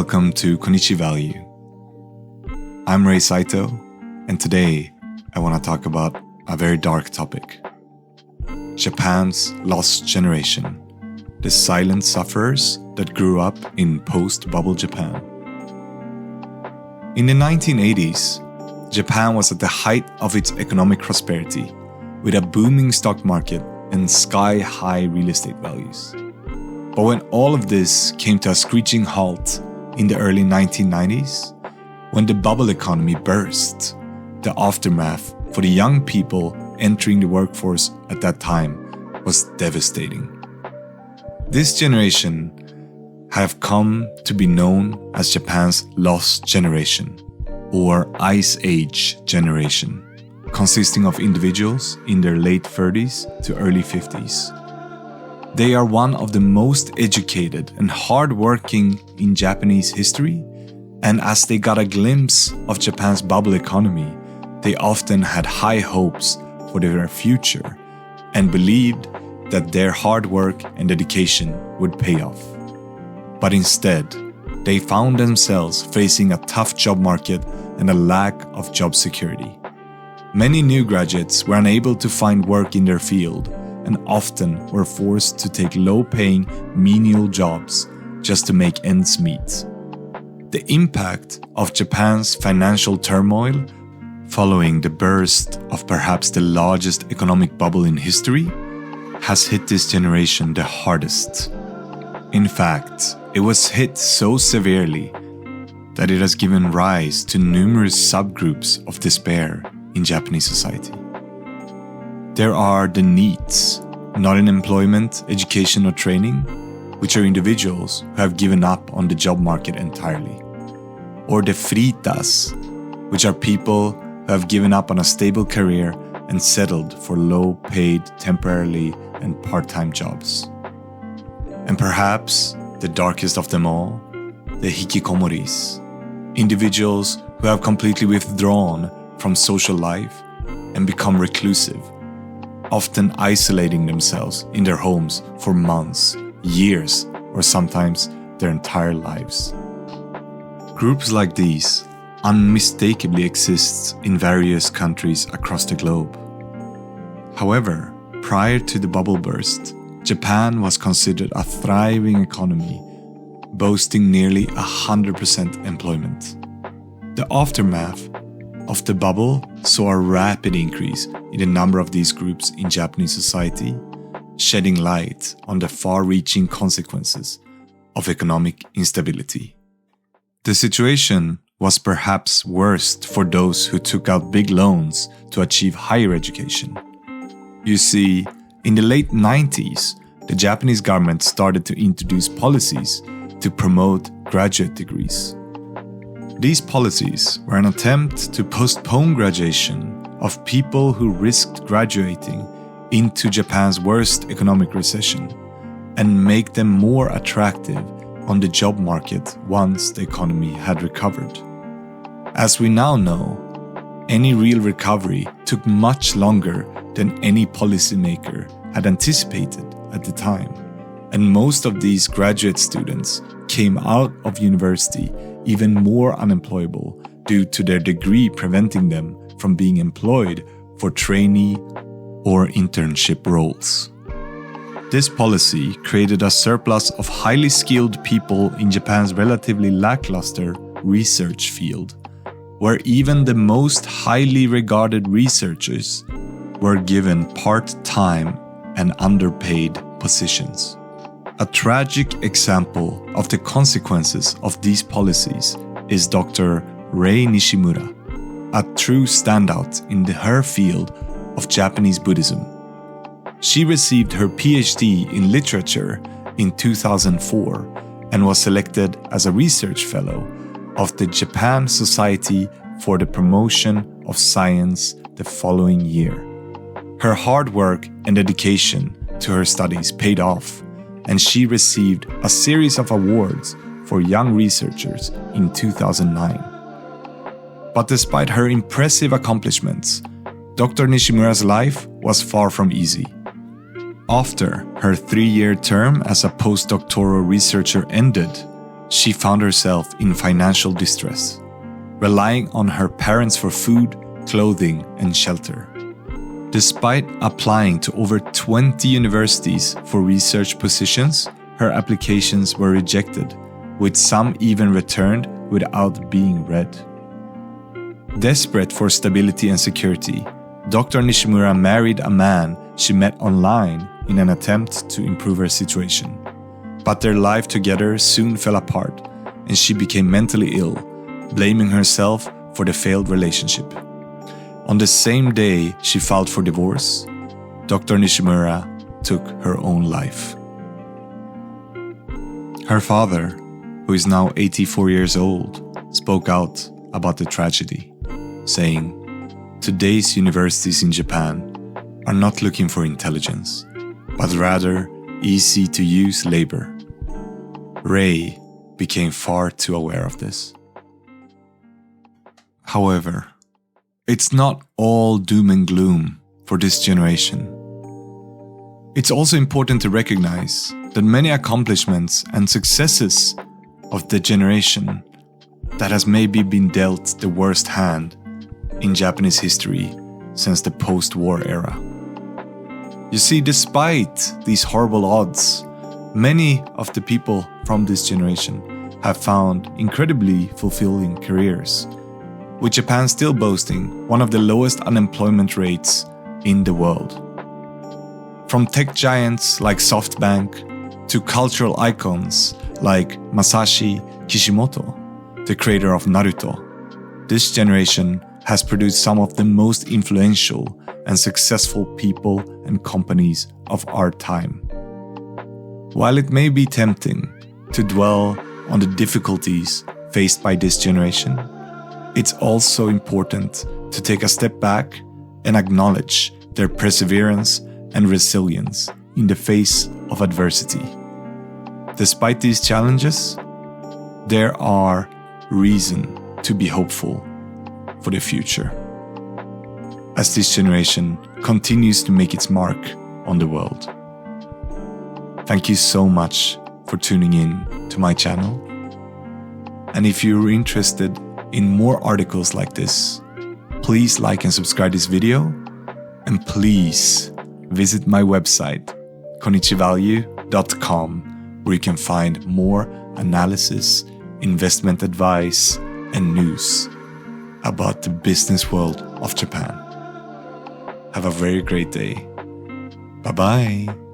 Welcome to Konichi Value. I'm Ray Saito, and today I want to talk about a very dark topic. Japan's lost generation, the silent sufferers that grew up in post-bubble Japan. In the 1980s, Japan was at the height of its economic prosperity, with a booming stock market and sky-high real estate values. But when all of this came to a screeching halt in the early 1990s, when the bubble economy burst, the aftermath for the young people entering the workforce at that time was devastating. This generation have come to be known as Japan's lost generation, or Ice Age generation, consisting of individuals in their late 30s to early 50s. They are one of the most educated and hardworking in Japanese history, and as they got a glimpse of Japan's bubble economy, they often had high hopes for their future and believed that their hard work and dedication would pay off. But instead, they found themselves facing a tough job market and a lack of job security. Many new graduates were unable to find work in their field and often were forced to take low-paying, menial jobs just to make ends meet. The impact of Japan's financial turmoil following the burst of perhaps the largest economic bubble in history has hit this generation the hardest. In fact, it was hit so severely that it has given rise to numerous subgroups of despair in Japanese society. There are the NEETs, not in employment, education or training, which are individuals who have given up on the job market entirely. Or the fritas, which are people who have given up on a stable career and settled for low-paid, temporarily and part-time jobs. And perhaps the darkest of them all, the hikikomoris, individuals who have completely withdrawn from social life and become reclusive, often isolating themselves in their homes for months, years, or sometimes their entire lives. Groups like these unmistakably exist in various countries across the globe. However, prior to the bubble burst, Japan was considered a thriving economy, boasting nearly 100% employment. The aftermath of the bubble saw a rapid increase in the number of these groups in Japanese society, shedding light on the far-reaching consequences of economic instability. The situation was perhaps worst for those who took out big loans to achieve higher education. You see, in the late 90s, the Japanese government started to introduce policies to promote graduate degrees. These policies were an attempt to postpone graduation of people who risked graduating into Japan's worst economic recession and make them more attractive on the job market once the economy had recovered. As we now know, any real recovery took much longer than any policymaker had anticipated at the time, and most of these graduate students came out of university even more unemployable due to their degree preventing them from being employed for trainee or internship roles. This policy created a surplus of highly skilled people in Japan's relatively lackluster research field, where even the most highly regarded researchers were given part-time and underpaid positions. A tragic example of the consequences of these policies is Dr. Rei Nishimura, a true standout in her field of Japanese Buddhism. She received her PhD in literature in 2004 and was selected as a research fellow of the Japan Society for the Promotion of Science the following year. Her hard work and dedication to her studies paid off, and she received a series of awards for young researchers in 2009. But despite her impressive accomplishments, Dr. Nishimura's life was far from easy. After her 3-year term as a postdoctoral researcher ended, she found herself in financial distress, relying on her parents for food, clothing, and shelter. Despite applying to over 20 universities for research positions, her applications were rejected, with some even returned without being read. Desperate for stability and security, Dr. Nishimura married a man she met online in an attempt to improve her situation. But their life together soon fell apart, and she became mentally ill, blaming herself for the failed relationship. On the same day she filed for divorce, Dr. Nishimura took her own life. Her father, who is now 84 years old, spoke out about the tragedy, saying, "Today's universities in Japan are not looking for intelligence, but rather easy-to-use labor." Ray became far too aware of this. However, it's not all doom and gloom for this generation. It's also important to recognize that many accomplishments and successes of the generation that has maybe been dealt the worst hand in Japanese history since the post-war era. You see, despite these horrible odds, many of the people from this generation have found incredibly fulfilling careers, with Japan still boasting one of the lowest unemployment rates in the world. From tech giants like SoftBank to cultural icons like Masashi Kishimoto, the creator of Naruto, this generation has produced some of the most influential and successful people and companies of our time. While it may be tempting to dwell on the difficulties faced by this generation, it's also important to take a step back and acknowledge their perseverance and resilience in the face of adversity. Despite these challenges, there are reason to be hopeful for the future, as this generation continues to make its mark on the world. Thank you so much for tuning in to my channel. And if you're interested in more articles like this, please like and subscribe this video, and please visit my website konichivalue.com, where you can find more analysis, investment advice, and news about the business world of Japan. Have a very great day. Bye-bye.